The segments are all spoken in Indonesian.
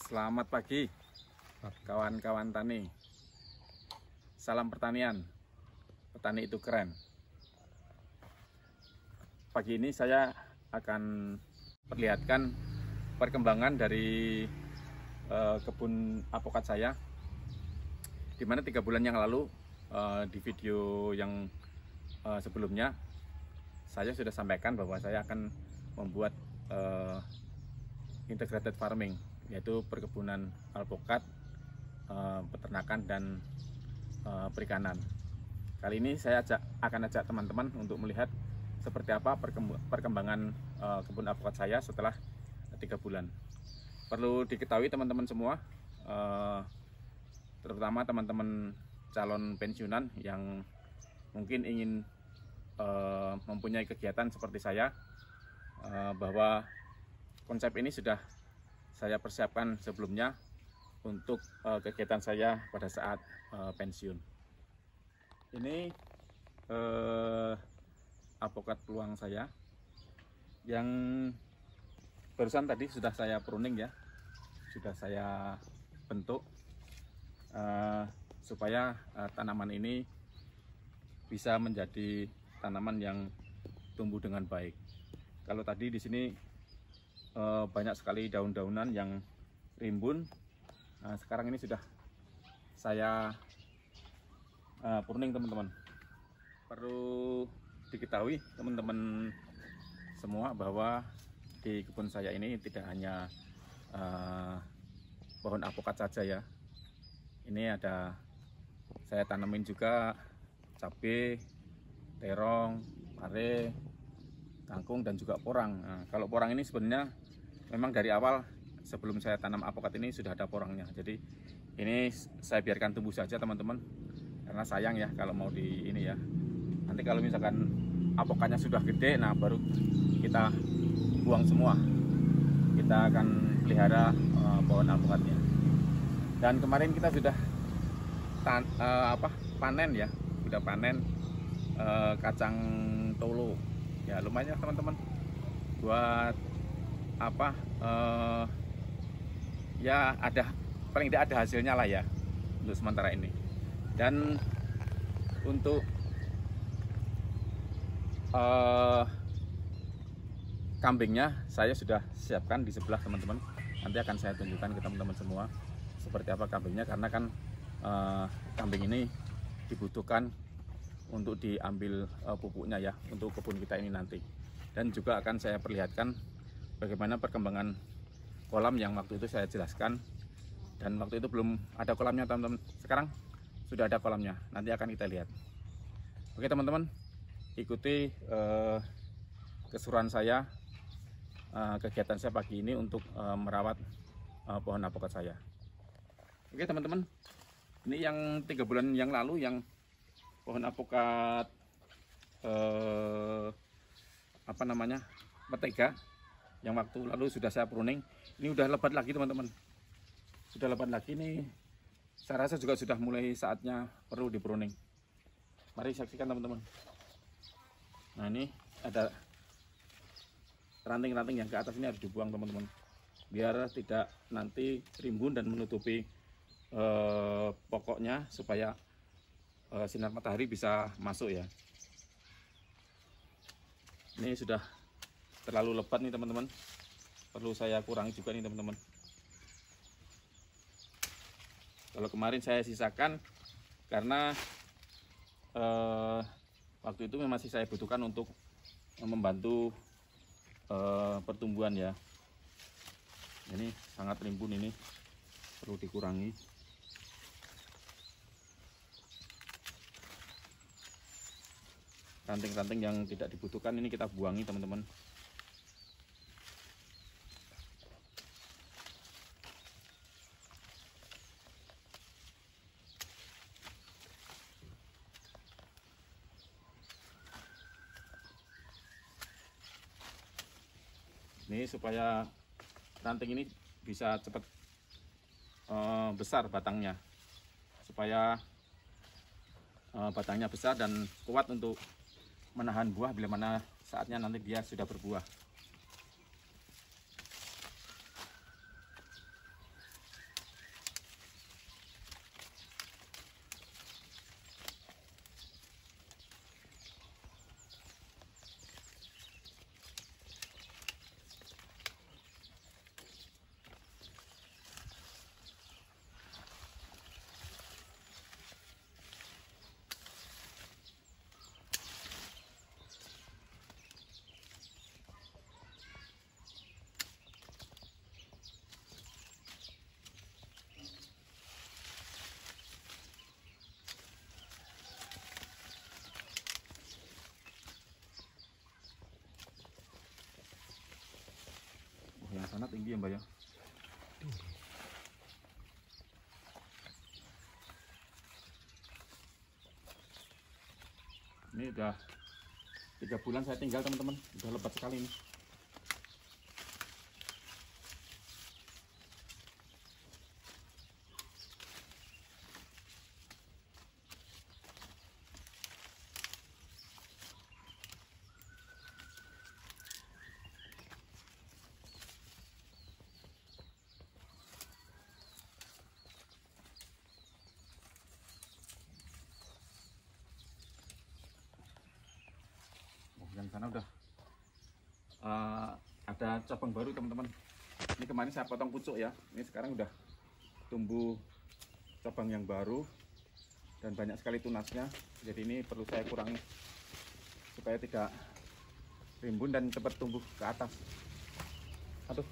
Selamat pagi kawan-kawan tani. Salam pertanian. Petani itu keren. Pagi ini saya akan perlihatkan perkembangan dari kebun apokat saya, dimana 3 bulan yang lalu di video yang sebelumnya saya sudah sampaikan bahwa saya akan membuat integrated farming, yaitu perkebunan alpukat, peternakan dan perikanan. Kali ini saya akan ajak teman-teman untuk melihat seperti apa perkembangan kebun alpukat saya setelah 3 bulan. Perlu diketahui teman-teman semua, terutama teman-teman calon pensiunan yang mungkin ingin mempunyai kegiatan seperti saya, bahwa konsep ini sudah saya persiapkan sebelumnya untuk kegiatan saya pada saat pensiun. Ini apokat peluang saya yang barusan tadi sudah saya pruning ya, sudah saya bentuk supaya tanaman ini bisa menjadi tanaman yang tumbuh dengan baik. Kalau tadi di sini banyak sekali daun-daunan yang rimbun. Nah, sekarang ini sudah saya pruning teman-teman. Perlu diketahui teman-teman semua bahwa di kebun saya ini tidak hanya pohon apokat saja ya. Ini ada saya tanamin juga cabai, terong, pare, kangkung dan juga porang. Nah, kalau porang ini sebenarnya memang dari awal sebelum saya tanam apokat ini sudah ada porangnya. Jadi ini saya biarkan tumbuh saja teman-teman, karena sayang ya kalau mau di ini ya. Nanti kalau misalkan apokatnya sudah gede, nah baru kita buang semua. Kita akan pelihara pohon alpukatnya. Dan kemarin kita sudah panen ya, sudah panen kacang tolo. Ya lumayan teman-teman, buat ya ada, paling tidak ada hasilnya lah ya untuk sementara ini. Dan untuk kambingnya saya sudah siapkan di sebelah teman-teman. Nanti akan saya tunjukkan ke teman-teman semua seperti apa kambingnya, karena kan kambing ini dibutuhkan untuk diambil pupuknya ya untuk kebun kita ini nanti. Dan juga akan saya perlihatkan bagaimana perkembangan kolam yang waktu itu saya jelaskan, dan waktu itu belum ada kolamnya teman-teman. Sekarang sudah ada kolamnya, nanti akan kita lihat. Oke teman-teman, ikuti keseruan saya, kegiatan saya pagi ini untuk merawat pohon apokat saya. Oke teman-teman, ini yang 3 bulan yang lalu yang pohon apokat mentega yang waktu lalu sudah saya pruning, ini udah lebat lagi teman-teman. Sudah lebat lagi nih. Saya rasa juga sudah mulai saatnya perlu di pruning. Mari saksikan teman-teman. Nah, ini ada ranting-ranting yang ke atas ini harus dibuang teman-teman, biar tidak nanti rimbun dan menutupi pokoknya, supaya sinar matahari bisa masuk ya. Ini sudah terlalu lebat nih teman-teman, perlu saya kurangi juga nih teman-teman. Kalau kemarin saya sisakan karena waktu itu masih saya butuhkan untuk membantu pertumbuhan ya. Ini sangat rimbun, ini perlu dikurangi. Ranting-ranting yang tidak dibutuhkan ini kita buangi teman-teman. Ini supaya ranting ini bisa cepat besar batangnya, supaya batangnya besar dan kuat untuk menahan buah bila mana saatnya nanti dia sudah berbuah. Yang sana tinggi ya Mbak ya. Ini udah 3 bulan saya tinggal teman-teman, udah lebat sekali ini. Yang sana udah ada cabang baru teman-teman. Ini kemarin saya potong pucuk ya, ini sekarang udah tumbuh cabang yang baru dan banyak sekali tunasnya. Jadi ini perlu saya kurangi supaya tidak rimbun dan cepat tumbuh ke atas. Aduh.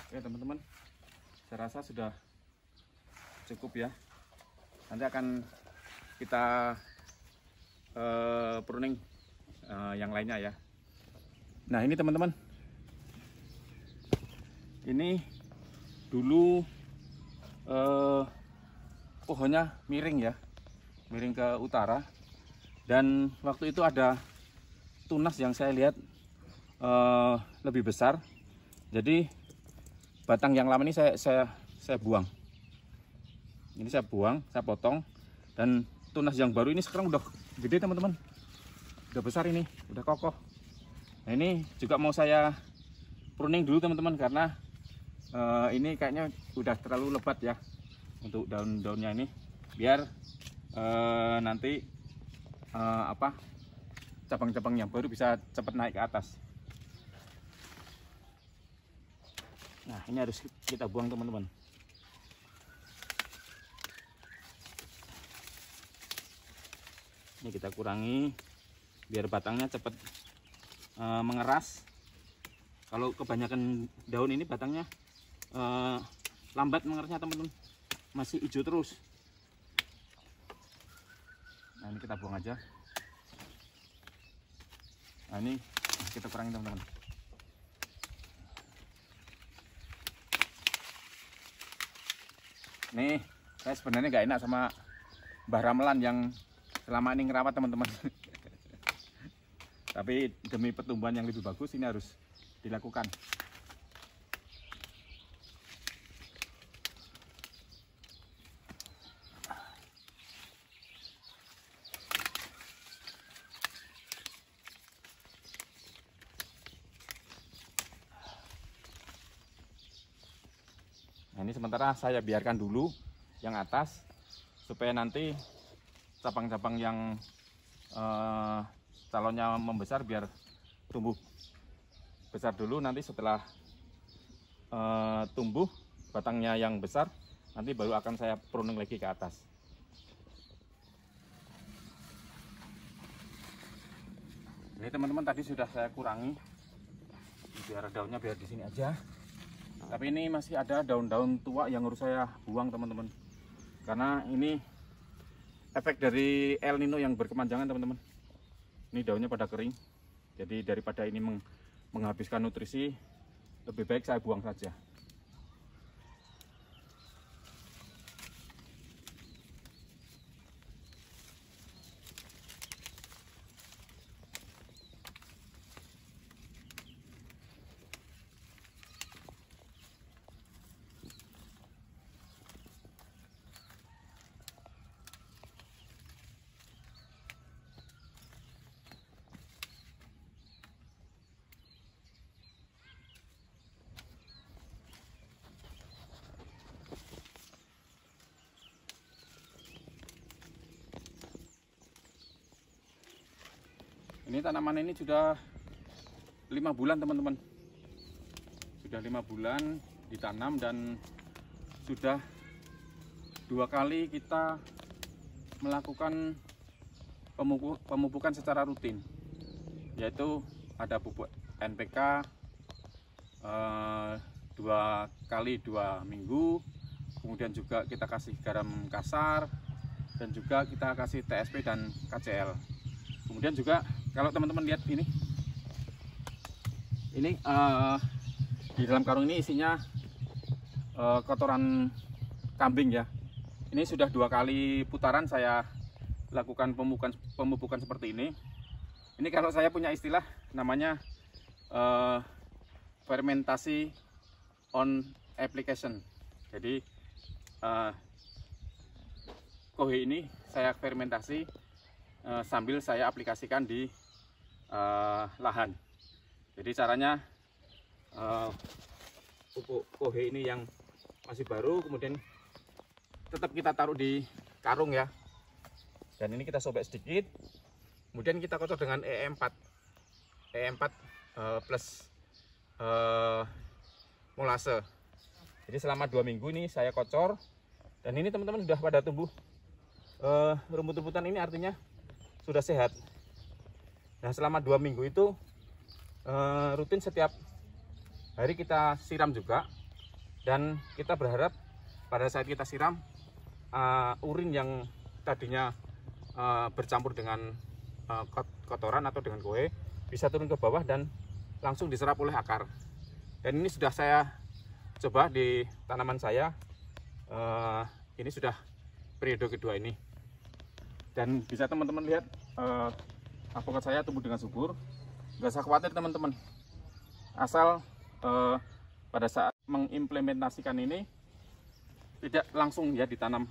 Oke teman-teman, saya rasa sudah cukup ya. Nanti akan kita pruning yang lainnya ya. Nah ini teman-teman, ini dulu pohonnya miring ya, miring ke utara. Dan waktu itu ada tunas yang saya lihat lebih besar. Jadi batang yang lama ini saya buang. Ini saya buang, saya potong. Dan tunas yang baru ini sekarang udah gede teman-teman. Udah besar ini, udah kokoh. Nah ini juga mau saya pruning dulu teman-teman, karena ini kayaknya udah terlalu lebat ya untuk daun-daunnya ini. Biar nanti cabang-cabang yang baru bisa cepat naik ke atas. Nah ini harus kita buang teman-teman. Ini kita kurangi biar batangnya cepat mengeras. Kalau kebanyakan daun ini batangnya lambat mengerasnya teman-teman, masih hijau terus. Nah ini kita buang aja. Nah ini kita kurangi teman-teman. Nih, saya sebenarnya nggak enak sama Mbah Ramelan yang selama ini ngerawat teman-teman. Tapi demi pertumbuhan yang lebih bagus ini harus dilakukan. Nah ini sementara saya biarkan dulu yang atas supaya nanti cabang-cabang yang calonnya membesar biar tumbuh besar dulu. Nanti setelah tumbuh batangnya yang besar, nanti baru akan saya pruning lagi ke atas. Ini teman-teman tadi sudah saya kurangi biar daunnya biar di sini aja. Tapi ini masih ada daun-daun tua yang harus saya buang teman-teman, karena ini efek dari El Nino yang berkepanjangan teman-teman. Ini daunnya pada kering, jadi daripada ini menghabiskan nutrisi, lebih baik saya buang saja. Ini tanaman ini sudah 5 bulan teman-teman, sudah 5 bulan ditanam dan sudah 2 kali kita melakukan pemupukan secara rutin, yaitu ada pupuk NPK 2 kali 2 minggu, kemudian juga kita kasih garam kasar, dan juga kita kasih TSP dan KCL. Kemudian juga kalau teman-teman lihat ini di dalam karung ini isinya kotoran kambing ya. Ini sudah 2 kali putaran saya lakukan pemupukan seperti ini. Ini kalau saya punya istilah namanya fermentasi on application. Jadi kohe ini saya fermentasi sambil saya aplikasikan di lahan. Jadi caranya pupuk kohe ini yang masih baru, kemudian tetap kita taruh di karung ya. Dan ini kita sobek sedikit, kemudian kita kocok dengan E4 plus molase. Jadi selama 2 minggu ini saya kocor, dan ini teman-teman sudah pada tumbuh rumput-rumputan ini, artinya sudah sehat. Nah selama 2 minggu itu rutin setiap hari kita siram juga, dan kita berharap pada saat kita siram urin yang tadinya bercampur dengan kotoran atau dengan kohe bisa turun ke bawah dan langsung diserap oleh akar. Dan ini sudah saya coba di tanaman saya, ini sudah periode kedua ini, dan bisa teman-teman lihat apokat saya tumbuh dengan subur. Gak usah khawatir teman-teman, asal pada saat mengimplementasikan ini tidak langsung ya ditanam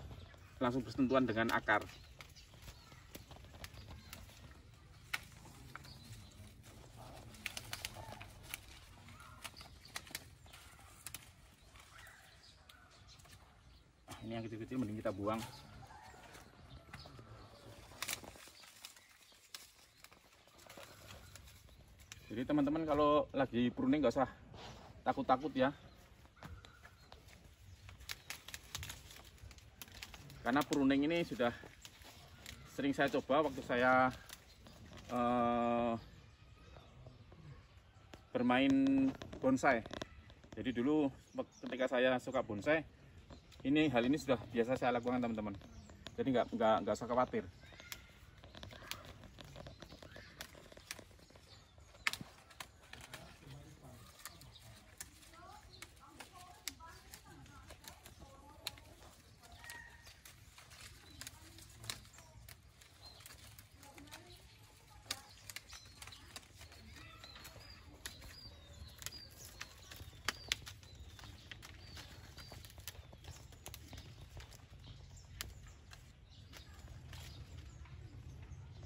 langsung bersentuhan dengan akar. Ini yang kecil-kecil mending kita buang. Jadi teman-teman kalau lagi pruning nggak usah takut-takut ya, karena pruning ini sudah sering saya coba waktu saya bermain bonsai. Jadi dulu ketika saya suka bonsai, hal ini sudah biasa saya lakukan teman-teman. Jadi nggak usah khawatir.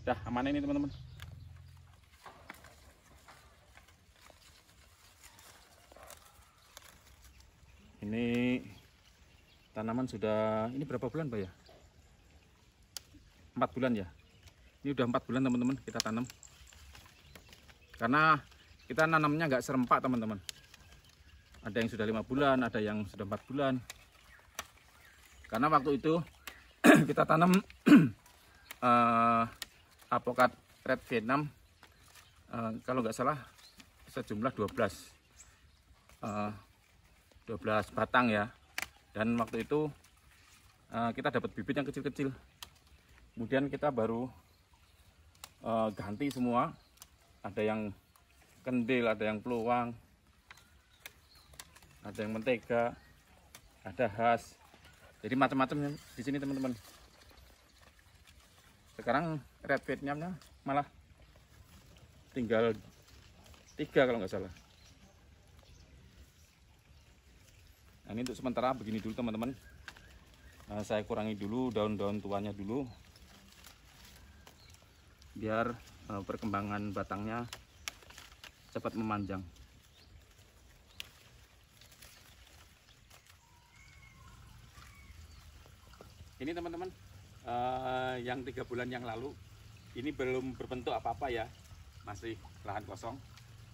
Dah aman ini teman-teman. Ini tanaman sudah, ini berapa bulan Pak ya? 4 bulan ya. Ini udah 4 bulan teman-teman kita tanam. Karena kita nanamnya nggak serempak teman-teman. Ada yang sudah 5 bulan, ada yang sudah 4 bulan. Karena waktu itu kita tanam apokat red Vietnam, kalau nggak salah sejumlah 12 batang ya. Dan waktu itu kita dapat bibit yang kecil-kecil, kemudian kita baru ganti semua. Ada yang kendil, ada yang peluang, ada yang mentega, ada khas, jadi macam-macam di sini teman-teman. Sekarang red Vietnamnya malah tinggal 3 kalau nggak salah. Nah, ini untuk sementara begini dulu teman-teman. Saya kurangi dulu daun-daun tuanya dulu, biar perkembangan batangnya cepat memanjang. Ini teman-teman, yang 3 bulan yang lalu ini belum berbentuk apa-apa ya. masih lahan kosong.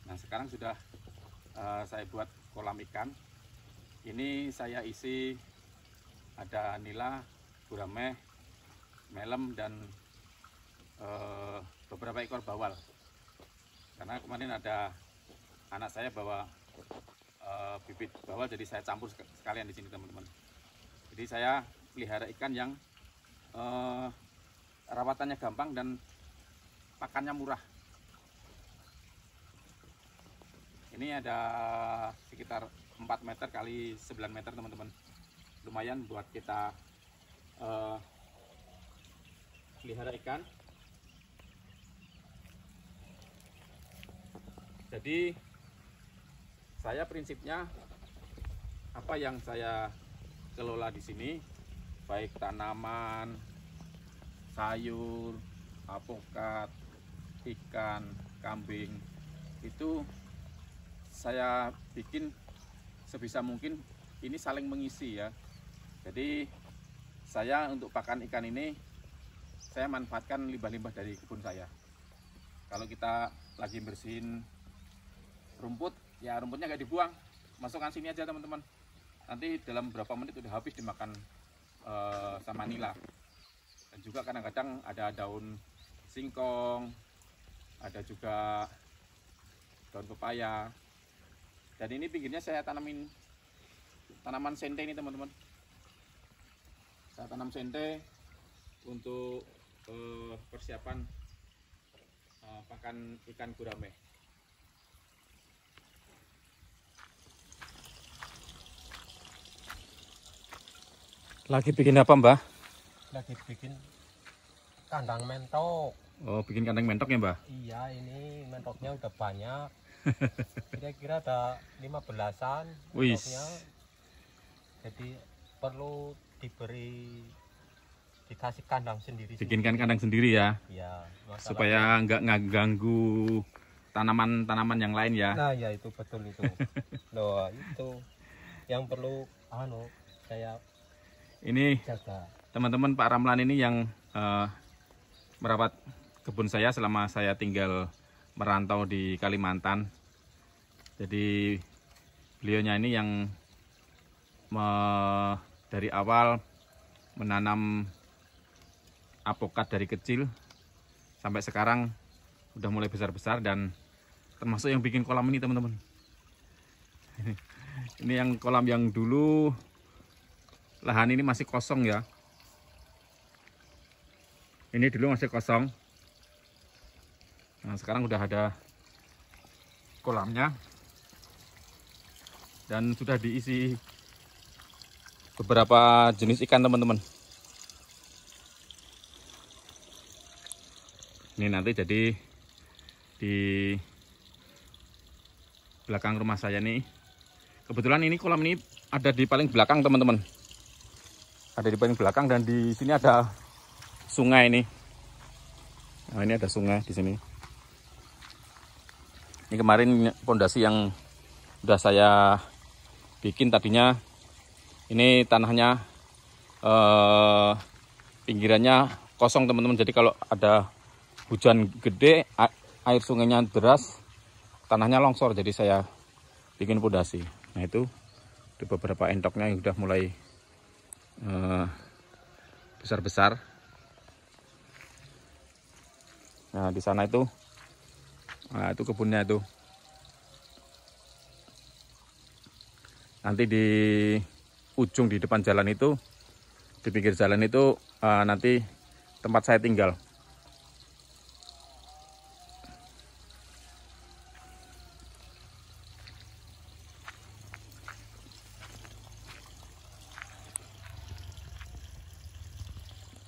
Nah sekarang sudah saya buat kolam ikan. Ini saya isi ada nila, gurame, melem, dan beberapa ekor bawal. Karena kemarin ada anak saya bawa bibit bawal, jadi saya campur sekalian di sini teman-teman. Jadi saya pelihara ikan yang rawatannya gampang dan pakannya murah. Ini ada sekitar 4 meter kali 9 meter teman-teman. Lumayan buat kita pelihara ikan. Jadi saya prinsipnya apa yang saya kelola di sini, baik tanaman, sayur, alpukat, ikan, kambing, itu saya bikin sebisa mungkin ini saling mengisi ya. Jadi saya untuk pakan ikan ini saya manfaatkan limbah-limbah dari kebun saya. Kalau kita lagi bersihin rumput, ya rumputnya nggak dibuang, masukkan sini aja teman-teman. Nanti dalam berapa menit udah habis dimakan sama nila. Dan juga kadang-kadang ada daun singkong, ada juga daun pepaya. Dan ini pinggirnya saya tanamin tanaman sente ini teman-teman. Saya tanam sente untuk persiapan pakan ikan gurame. Lagi bikin apa, Mbah? Lagi bikin kandang mentok. Oh, bikin kandang mentok ya, Mbah? Iya, ini mentoknya udah banyak. Kira-kira ada 15-an mentoknya. Jadi perlu dikasih kandang sendiri. Bikinkan kandang sendiri ya? Iya. Supaya nggak ngeganggu tanaman-tanaman yang lain ya? Nah, ya itu betul itu. Loh, itu yang perlu saya ini jaga. Teman-teman, Pak Ramlan ini yang merawat kebun saya selama saya tinggal merantau di Kalimantan. Jadi beliaunya ini yang dari awal menanam apokat dari kecil sampai sekarang udah mulai besar-besar, dan termasuk yang bikin kolam ini teman-teman. Ini yang kolam yang dulu lahan ini masih kosong ya. Ini dulu masih kosong. Nah, sekarang udah ada kolamnya dan sudah diisi beberapa jenis ikan teman-teman. Ini nanti jadi di belakang rumah saya nih. Kebetulan ini kolam ini ada di paling belakang teman-teman. Ada di paling belakang, dan di sini ada sungai ini. Nah, ini ada sungai di sini. Ini kemarin pondasi yang sudah saya bikin tadinya, ini tanahnya pinggirannya kosong teman-teman. Jadi kalau ada hujan gede, air sungainya deras, tanahnya longsor. Jadi saya bikin pondasi. Nah itu ada beberapa entoknya yang sudah mulai besar-besar. Nah di sana itu, nah itu kebunnya itu. Nanti di ujung di depan jalan itu, di pinggir jalan itu nanti tempat saya tinggal.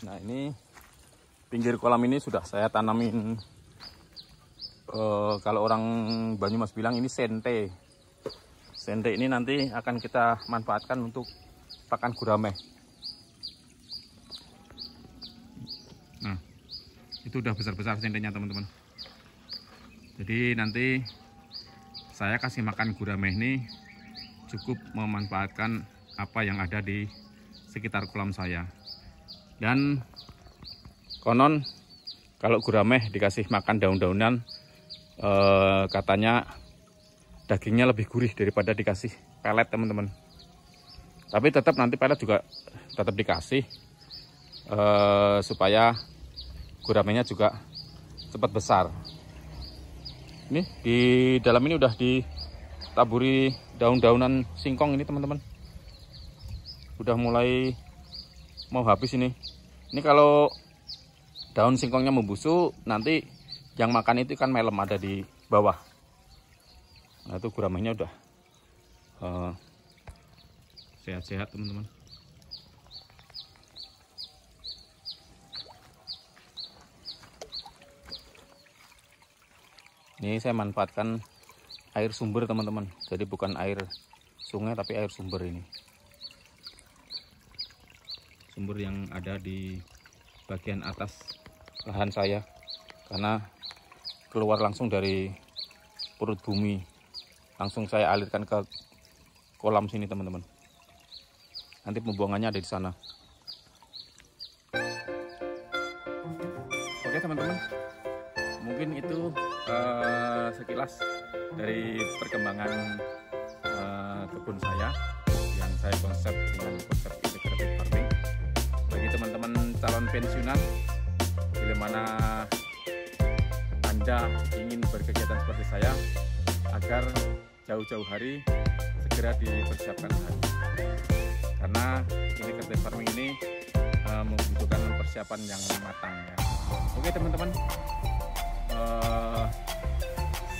Nah ini pinggir kolam ini sudah saya tanamin, kalau orang Banyumas bilang ini sente. Sente ini nanti akan kita manfaatkan untuk pakan gurame. Nah itu udah besar-besar sentenya teman-teman. Jadi nanti saya kasih makan gurame ini cukup memanfaatkan apa yang ada di sekitar kolam saya. Dan konon kalau gurame dikasih makan daun-daunan katanya dagingnya lebih gurih daripada dikasih pelet teman-teman. Tapi tetap nanti pelet juga tetap dikasih supaya guramenya juga cepat besar. Ini di dalam ini udah ditaburi daun-daunan singkong ini teman-teman. Udah mulai mau habis ini. Ini kalau daun singkongnya membusuk, nanti yang makan itu kan melem ada di bawah. Nah itu guramenya udah sehat-sehat teman-teman. Ini saya manfaatkan air sumber teman-teman. Jadi bukan air sungai tapi air sumber ini. Sumber yang ada di bagian atas lahan saya. Karena keluar langsung dari perut bumi. Langsung saya alirkan ke kolam sini teman-teman. Nanti pembuangannya ada di sana. Oke teman-teman. Mungkin itu sekilas dari perkembangan kebun saya yang saya konsep dengan konsep integrated farming. Bagi teman-teman calon pensiunan, bila mana Anda ingin berkegiatan seperti saya, agar jauh-jauh hari segera dipersiapkan hari. Karena integrated farming ini membutuhkan persiapan yang matang ya. Oke teman-teman.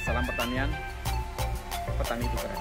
Salam pertanian, petani itu keren.